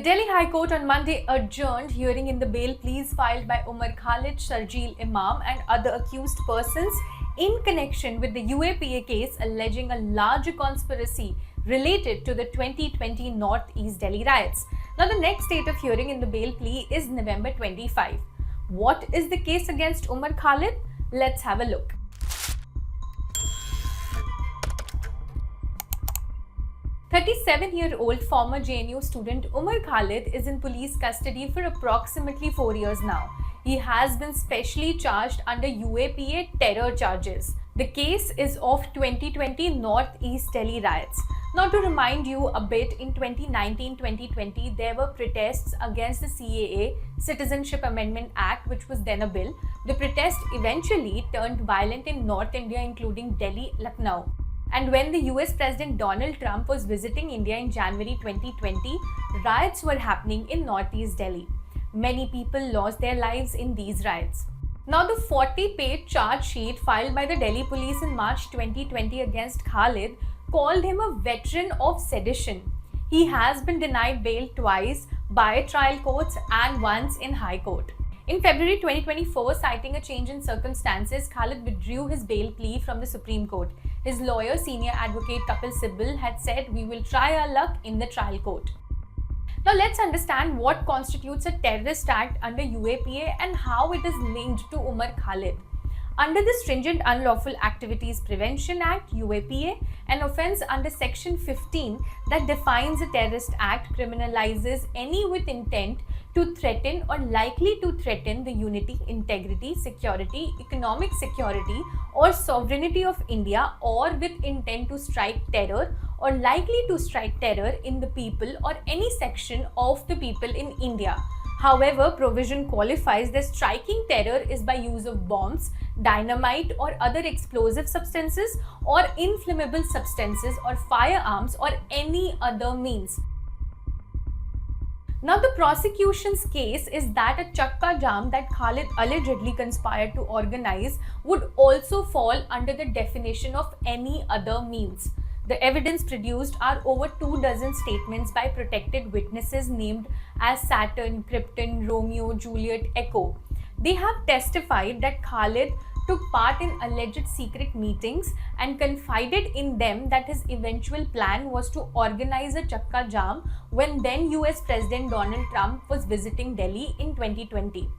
Delhi High Court on Monday adjourned hearing in the bail pleas filed by Umar Khalid, Sharjeel Imam and other accused persons in connection with the UAPA case alleging a larger conspiracy related to the 2020 Northeast Delhi riots. Now, the next date of hearing in the bail plea is November 25. What is the case against Umar Khalid? Let's have a look. 37-year-old former JNU student Umar Khalid is in police custody for approximately 4 years now. He has been specially charged under UAPA terror charges. The case is of 2020 Northeast Delhi riots. Now, to remind you a bit, in 2019-2020, there were protests against the CAA, Citizenship Amendment Act, which was then a bill. The protest eventually turned violent in North India, including Delhi, Lucknow. And when the US President Donald Trump was visiting India in January 2020, riots were happening in Northeast Delhi. Many people lost their lives in these riots. Now, the 40-page charge sheet filed by the Delhi police in March 2020 against Khalid called him a veteran of sedition. He has been denied bail twice by trial courts and once in High Court. In February 2024, citing a change in circumstances, Khalid withdrew his bail plea from the Supreme Court. His lawyer, senior advocate Kapil Sibal, had said, "We will try our luck in the trial court." Now, let's understand what constitutes a terrorist act under UAPA and how it is linked to Umar Khalid. Under the Stringent Unlawful Activities Prevention Act, UAPA, an offence under Section 15 that defines a terrorist act criminalizes any with intent to threaten or likely to threaten the unity, integrity, security, economic security or sovereignty of India, or with intent to strike terror or likely to strike terror in the people or any section of the people in India. However, provision qualifies that striking terror is by use of bombs, dynamite or other explosive substances or inflammable substances or firearms or any other means. Now, the prosecution's case is that a chakka jam that Khalid allegedly conspired to organize would also fall under the definition of any other means. The evidence produced are over 24 statements by protected witnesses named as Saturn, Krypton, Romeo, Juliet, Echo. They have testified that Khalid took part in alleged secret meetings and confided in them that his eventual plan was to organize a chakka jam when then US President Donald Trump was visiting Delhi in 2020.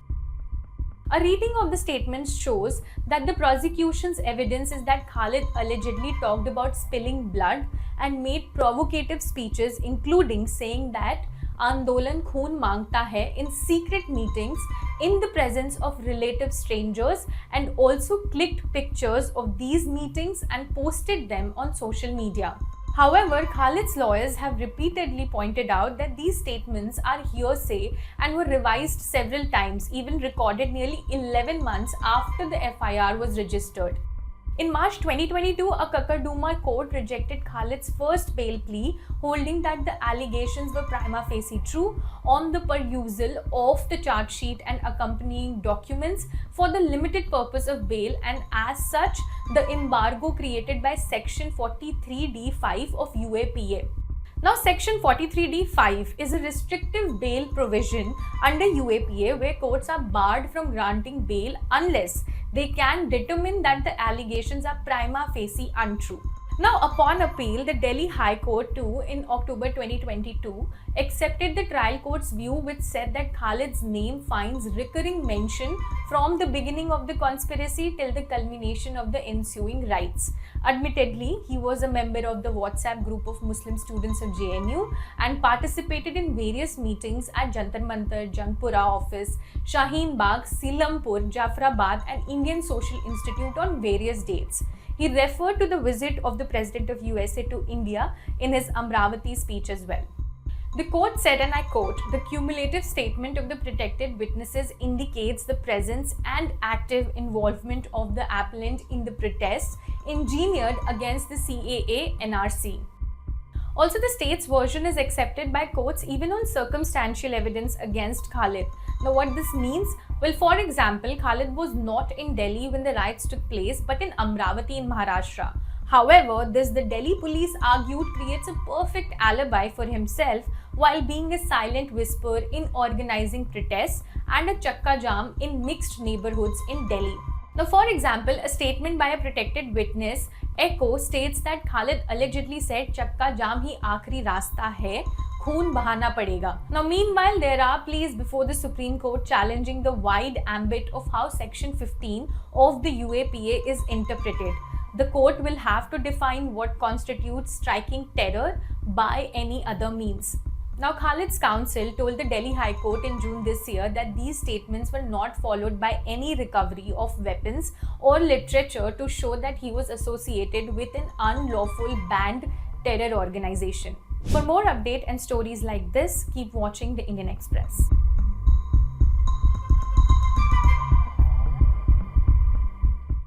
A reading of the statements shows that the prosecution's evidence is that Khalid allegedly talked about spilling blood and made provocative speeches, including saying that Andolan Khoon Mangta Hai in secret meetings in the presence of relative strangers, and also clicked pictures of these meetings and posted them on social media. However, Khalid's lawyers have repeatedly pointed out that these statements are hearsay and were revised several times, even recorded nearly 11 months after the FIR was registered. In March 2022, a Kakaduma court rejected Khalid's first bail plea, holding that the allegations were prima facie true on the perusal of the charge sheet and accompanying documents for the limited purpose of bail, and as such, the embargo created by Section 43D5 of UAPA. Now, Section 43D5 is a restrictive bail provision under UAPA where courts are barred from granting bail unless they can determine that the allegations are prima facie untrue. Now, upon appeal, the Delhi High Court too in October 2022 accepted the trial court's view, which said that Khalid's name finds recurring mention from the beginning of the conspiracy till the culmination of the ensuing riots. Admittedly, he was a member of the WhatsApp group of Muslim students of JNU and participated in various meetings at Jantar Mantar, Jangpura office, Shaheen Bagh, Silampur, Jafrabad and Indian Social Institute on various dates. He referred to the visit of the President of USA to India in his Amravati speech as well. The court said, and I quote, "The cumulative statement of the protected witnesses indicates the presence and active involvement of the appellant in the protests engineered against the CAA NRC." Also, the state's version is accepted by courts even on circumstantial evidence against Khalid. Now, what this means? Well, for example, Khalid was not in Delhi when the riots took place, but in Amravati in Maharashtra. However, this, the Delhi police argued, creates a perfect alibi for himself while being a silent whisper in organizing protests and a chakka jam in mixed neighborhoods in Delhi. Now, for example, a statement by a protected witness, Echo, states that Khalid allegedly said chakka jam hi aakhri rasta hai, खून बहाना पड़ेगा. Now, meanwhile, there are pleas before the Supreme Court challenging the wide ambit of how Section 15 of the UAPA is interpreted. The court will have to define what constitutes striking terror by any other means. Now, Khalid's counsel told the Delhi High Court in June this year that these statements were not followed by any recovery of weapons or literature to show that he was associated with an unlawful banned terror organization. For more updates and stories like this, keep watching the Indian Express.